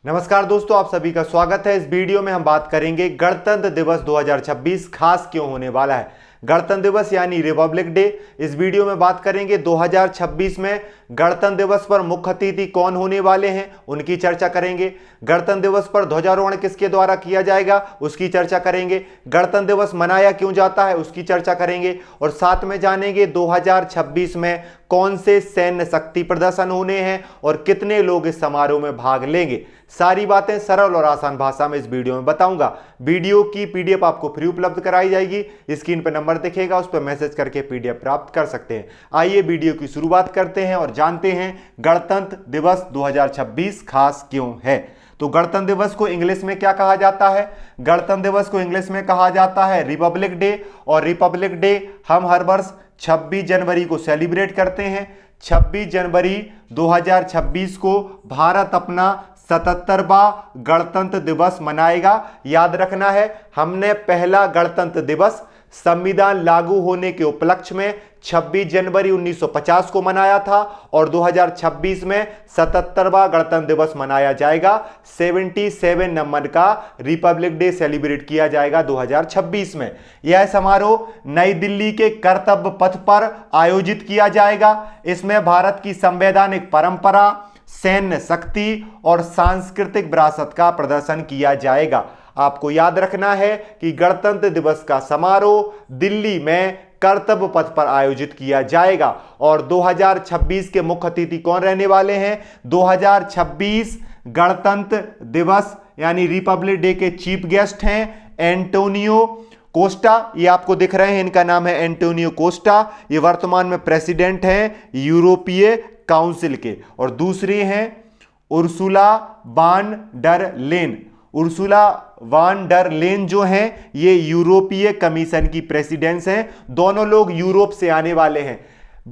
नमस्कार दोस्तों, आप सभी का स्वागत है। इस वीडियो में हम बात करेंगे गणतंत्र दिवस 2026 खास क्यों होने वाला है। गणतंत्र दिवस यानी रिपब्लिक डे। इस वीडियो में बात करेंगे 2026 में गणतंत्र दिवस पर मुख्य अतिथि कौन होने वाले हैं, उनकी चर्चा करेंगे। गणतंत्र दिवस पर ध्वजारोहण किसके द्वारा किया जाएगा, उसकी चर्चा करेंगे। गणतंत्र दिवस मनाया क्यों जाता है, उसकी चर्चा करेंगे। और साथ में जानेंगे 2026 में कौन से सैन्य शक्ति प्रदर्शन होने हैं और कितने लोग इस समारोह में भाग लेंगे। सारी बातें सरल और आसान भाषा में इस वीडियो में बताऊंगा। वीडियो की पीडीएफ आपको फ्री उपलब्ध कराई जाएगी। स्क्रीन पर नंबर दिखेगा, उस पर मैसेज करके पीडीएफ प्राप्त कर सकते हैं। आइए वीडियो की शुरुआत करते हैं और जानते हैं गणतंत्र दिवस 2026 खास क्यों है। तो गणतंत्र दिवस को इंग्लिश में क्या कहा जाता है? गणतंत्र दिवस को इंग्लिश में कहा जाता है रिपब्लिक डे। और रिपब्लिक डे हम हर वर्ष 26 जनवरी को सेलिब्रेट करते हैं। 26 जनवरी 2026 को भारत अपना 77वां गणतंत्र दिवस मनाएगा। याद रखना है, हमने पहला गणतंत्र दिवस संविधान लागू होने के उपलक्ष्य में 26 जनवरी 1950 को मनाया था और 2026 में 77वां गणतंत्र दिवस मनाया जाएगा। 77 नंबर का रिपब्लिक डे सेलिब्रेट किया जाएगा 2026 में। यह समारोह नई दिल्ली के कर्तव्य पथ पर आयोजित किया जाएगा। इसमें भारत की संवैधानिक परंपरा, सैन्य शक्ति और सांस्कृतिक विरासत का प्रदर्शन किया जाएगा। आपको याद रखना है कि गणतंत्र दिवस का समारोह दिल्ली में कर्तव्य पथ पर आयोजित किया जाएगा। और 2026 के मुख्य अतिथि कौन रहने वाले हैं? 2026 गणतंत्र दिवस यानी रिपब्लिक डे के चीफ गेस्ट हैं एंटोनियो कोस्टा। ये आपको दिख रहे हैं, इनका नाम है एंटोनियो कोस्टा। ये वर्तमान में प्रेसिडेंट हैं यूरोपीय काउंसिल के। और दूसरी हैं उर्सुला वान डर लेन। उर्सुला वान डर लेन जो हैं ये यूरोपीय कमीशन की प्रेसिडेंट हैं। दोनों लोग यूरोप से आने वाले हैं।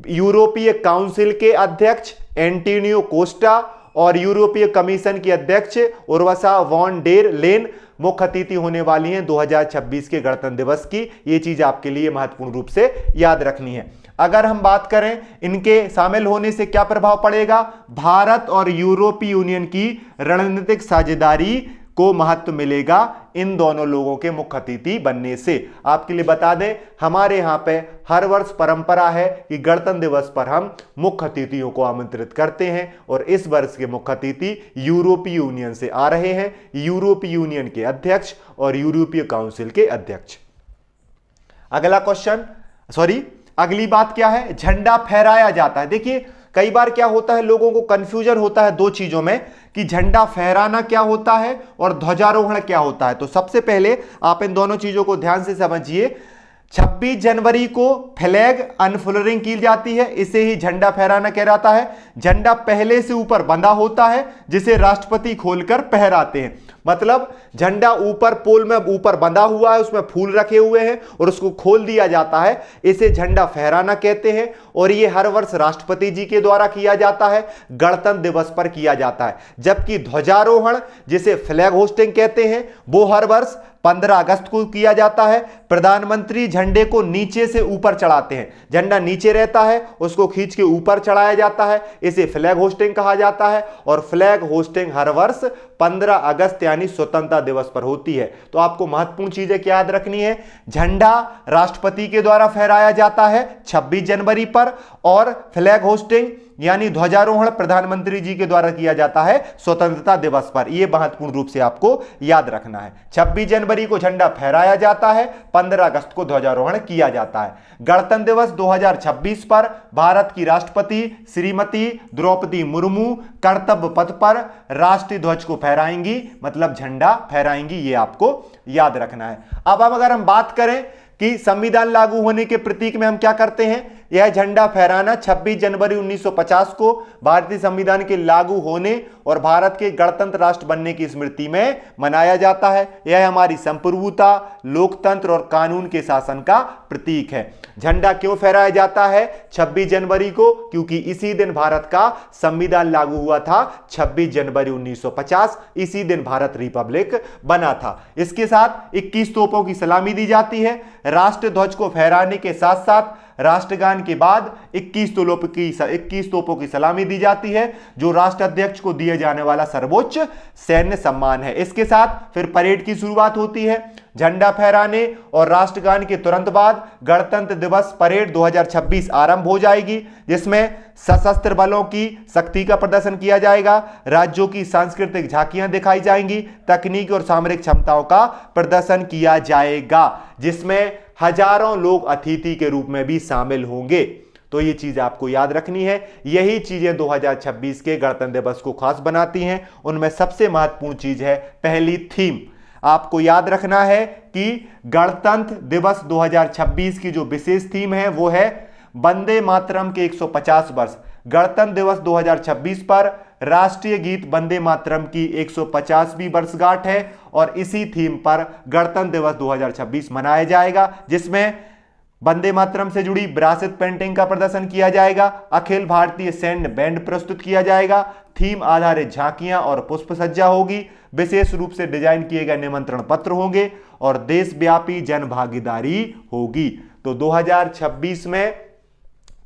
यूरोपीय काउंसिल के अध्यक्ष एंटोनियो कोस्टा और यूरोपीय कमीशन की अध्यक्ष उर्सुला वॉन डेर लेन मुख्य अतिथि होने वाली हैं 2026 के गणतंत्र दिवस की। ये चीज आपके लिए महत्वपूर्ण रूप से याद रखनी है। अगर हम बात करें इनके शामिल होने से क्या प्रभाव पड़ेगा, भारत और यूरोपीय यूनियन की रणनीतिक साझेदारी को महत्व मिलेगा इन दोनों लोगों के मुख्य अतिथि बनने से। आपके लिए बता दें, हमारे यहां पे हर वर्ष परंपरा है कि गणतंत्र दिवस पर हम मुख्य अतिथियों को आमंत्रित करते हैं और इस वर्ष के मुख्य अतिथि यूरोपीय यूनियन से आ रहे हैं, यूरोपीय यूनियन के अध्यक्ष और यूरोपीय काउंसिल के अध्यक्ष। अगली बात क्या है? झंडा फहराया जाता है। देखिए, कई बार क्या होता है, लोगों को कंफ्यूजन होता है दो चीजों में कि झंडा फहराना क्या होता है और ध्वजारोहण क्या होता है। तो सबसे पहले आप इन दोनों चीजों को ध्यान से समझिए। 26 जनवरी को फ्लैग अनफुलरिंग की जाती है, इसे ही झंडा फहराना कहलाता है। झंडा पहले से ऊपर बंधा होता है जिसे राष्ट्रपति खोलकर फहराते हैं। मतलब झंडा ऊपर पोल में ऊपर बंधा हुआ है, उसमें फूल रखे हुए हैं और उसको खोल दिया जाता है, इसे झंडा फहराना कहते हैं। और ये हर वर्ष राष्ट्रपति जी के द्वारा किया जाता है, गणतंत्र दिवस पर किया जाता है। जबकि ध्वजारोहण जिसे फ्लैग होस्टिंग कहते हैं वो हर वर्ष 15 अगस्त को किया जाता है। प्रधानमंत्री झंडे को नीचे से ऊपर चढ़ाते हैं। झंडा नीचे रहता है, उसको खींच के ऊपर चढ़ाया जाता है, इसे फ्लैग होस्टिंग कहा जाता है। और फ्लैग होस्टिंग हर वर्ष 15 अगस्त यानी स्वतंत्रता दिवस पर होती है। तो आपको महत्वपूर्ण चीजें क्या याद रखनी है? झंडा राष्ट्रपति के द्वारा फहराया जाता है 26 जनवरी पर और फ्लैग होस्टिंग यानी ध्वजारोहण प्रधानमंत्री जी के द्वारा किया जाता है स्वतंत्रता दिवस पर। यह महत्वपूर्ण रूप से आपको याद रखना है। 26 जनवरी को झंडा फहराया जाता है, 15 अगस्त को ध्वजारोहण किया जाता है। गणतंत्र दिवस 2026 पर भारत की राष्ट्रपति श्रीमती द्रौपदी मुर्मू कर्तव्य पथ पर राष्ट्रीय ध्वज को फहराएंगी, मतलब झंडा फहराएंगी। ये आपको याद रखना है। अब अगर हम बात करें कि संविधान लागू होने के प्रतीक में हम क्या करते हैं, यह झंडा फहराना 26 जनवरी 1950 को भारतीय संविधान के लागू होने और भारत के गणतंत्र राष्ट्र बनने की स्मृति में मनाया जाता है। यह हमारी संप्रभुता, लोकतंत्र और कानून के शासन का प्रतीक है। झंडा क्यों फहराया जाता है 26 जनवरी को? क्योंकि इसी दिन भारत का संविधान लागू हुआ था, 26 जनवरी 1950। इसी दिन भारत रिपब्लिक बना था। इसके साथ 21 तोपों की सलामी दी जाती है। राष्ट्र ध्वज को फहराने के साथ साथ राष्ट्रगान के बाद 21 तोपों की सलामी दी जाती है, जो राष्ट्राध्यक्ष को दिए जाने वाला सर्वोच्च सैन्य सम्मान है। इसके साथ फिर परेड की शुरुआत होती है। झंडा फहराने और राष्ट्रगान के तुरंत बाद गणतंत्र दिवस परेड 2026 आरंभ हो जाएगी, जिसमें सशस्त्र बलों की शक्ति का प्रदर्शन किया जाएगा, राज्यों की सांस्कृतिक झांकियां दिखाई जाएंगी, तकनीकी और सामरिक क्षमताओं का प्रदर्शन किया जाएगा, जिसमें हजारों लोग अतिथि के रूप में भी शामिल होंगे। तो ये चीज आपको याद रखनी है। यही चीजें 2026 के गणतंत्र दिवस को खास बनाती हैं। उनमें सबसे महत्वपूर्ण चीज है पहली थीम। आपको याद रखना है कि गणतंत्र दिवस 2026 की जो विशेष थीम है वो है वंदे मातरम के 150 वर्ष। गणतंत्र दिवस 2026 पर राष्ट्रीय गीत वंदे मातरम की 150वीं वर्षगांठ है और इसी थीम पर गणतंत्र दिवस 2026 मनाया जाएगा, जिसमें वंदे मातरम से जुड़ी विरासत पेंटिंग का प्रदर्शन किया जाएगा, अखिल भारतीय सैन्य बैंड प्रस्तुत किया जाएगा, थीम आधारित झांकियां और पुष्प सज्जा होगी, विशेष रूप से डिजाइन किए गए निमंत्रण पत्र होंगे और देशव्यापी जन भागीदारी होगी। तो 2026 में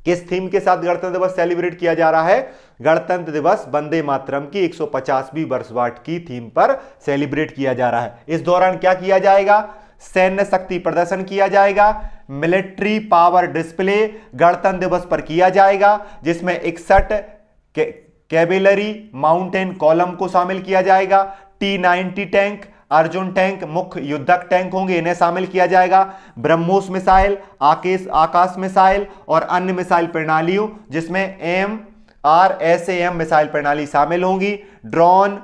किस थीम के साथ गणतंत्र दिवस सेलिब्रेट किया जा रहा है? गणतंत्र दिवस वंदे मातरम की 150वीं वर्षगांठ की थीम पर सेलिब्रेट किया जा रहा है। इस दौरान क्या किया जाएगा? सैन्य शक्ति प्रदर्शन किया जाएगा, मिलिट्री पावर डिस्प्ले गणतंत्र दिवस पर किया जाएगा, जिसमें 61 कैवेलरी माउंटेन कॉलम को शामिल किया जाएगा, T-90 टैंक, अर्जुन टैंक मुख्य युद्धक टैंक होंगे, इन्हें शामिल किया जाएगा, ब्रह्मोस मिसाइल, आकाश मिसाइल और अन्य मिसाइल प्रणालियों जिसमें AMRSAM मिसाइल प्रणाली शामिल होंगी, ड्रोन,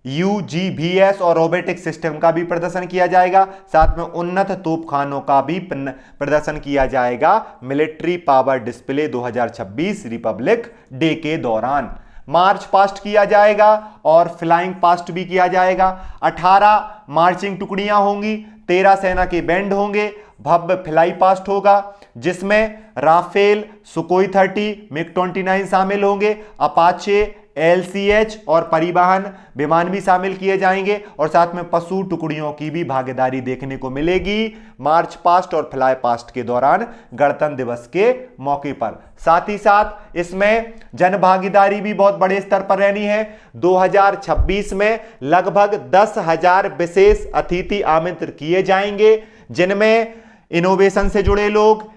UGVS और रोबोटिक सिस्टम का भी प्रदर्शन किया जाएगा, साथ में उन्नत तोपखानों का भी प्रदर्शन किया जाएगा military power display 2026 Republic day के दौरान। मार्च पास्ट किया जाएगा और फ्लाइंग पास्ट भी किया जाएगा। 18 मार्चिंग टुकड़ियां होंगी, 13 सेना के बैंड होंगे, भव्य फ्लाई पास्ट होगा जिसमें राफेल, सुकोई 30, मिग-29 शामिल होंगे, अपाचे, LCH और परिवहन विमान भी शामिल किए जाएंगे और साथ में पशु टुकड़ियों की भी भागीदारी देखने को मिलेगी मार्च पास्ट और फ्लाई पास्ट के दौरान गणतंत्र दिवस के मौके पर। साथ ही साथ इसमें जन भागीदारी भी बहुत बड़े स्तर पर रहनी है। 2026 में लगभग 10,000 विशेष अतिथि आमंत्रित किए जाएंगे, जिनमें इनोवेशन से जुड़े लोग,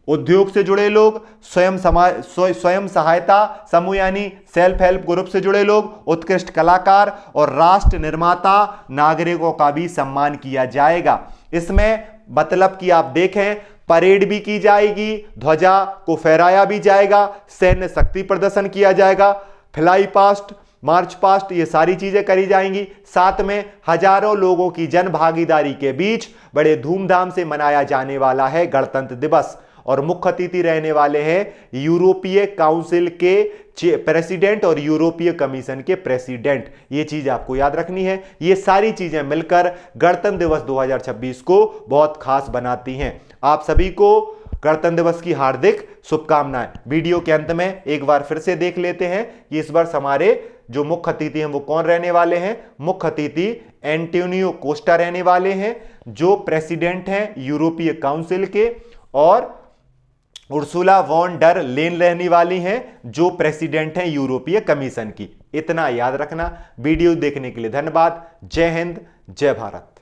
उद्योग से जुड़े लोग, स्वयं सहायता समूह यानी सेल्फ हेल्प ग्रुप से जुड़े लोग, उत्कृष्ट कलाकार और राष्ट्र निर्माता नागरिकों का भी सम्मान किया जाएगा। इसमें मतलब कि आप देखें परेड भी की जाएगी, ध्वजा को फहराया भी जाएगा, सैन्य शक्ति प्रदर्शन किया जाएगा, फ्लाई पास्ट, मार्च पास्ट, ये सारी चीजें करी जाएंगी। साथ में हजारों लोगों की जन भागीदारी के बीच बड़े धूमधाम से मनाया जाने वाला है गणतंत्र दिवस और मुख्य अतिथि रहने वाले हैं यूरोपीय काउंसिल के प्रेसिडेंट और यूरोपीय कमीशन के प्रेसिडेंट। ये चीज आपको याद रखनी है। ये सारी चीजें मिलकर गणतंत्र दिवस 2026 को बहुत खास बनाती हैं। आप सभी को गणतंत्र दिवस की हार्दिक शुभकामनाएं। वीडियो के अंत में एक बार फिर से देख लेते हैं कि इस वर्ष हमारे जो मुख्य अतिथि हैं वो कौन रहने वाले हैं। मुख्य अतिथि एंटोनियो कोस्टा रहने वाले हैं जो प्रेसिडेंट हैं यूरोपीय काउंसिल के, और उर्सुला वॉन डर लेन रहने वाली हैं जो प्रेसिडेंट हैं यूरोपीय कमीशन की। इतना याद रखना। वीडियो देखने के लिए धन्यवाद। जय हिंद, जय भारत।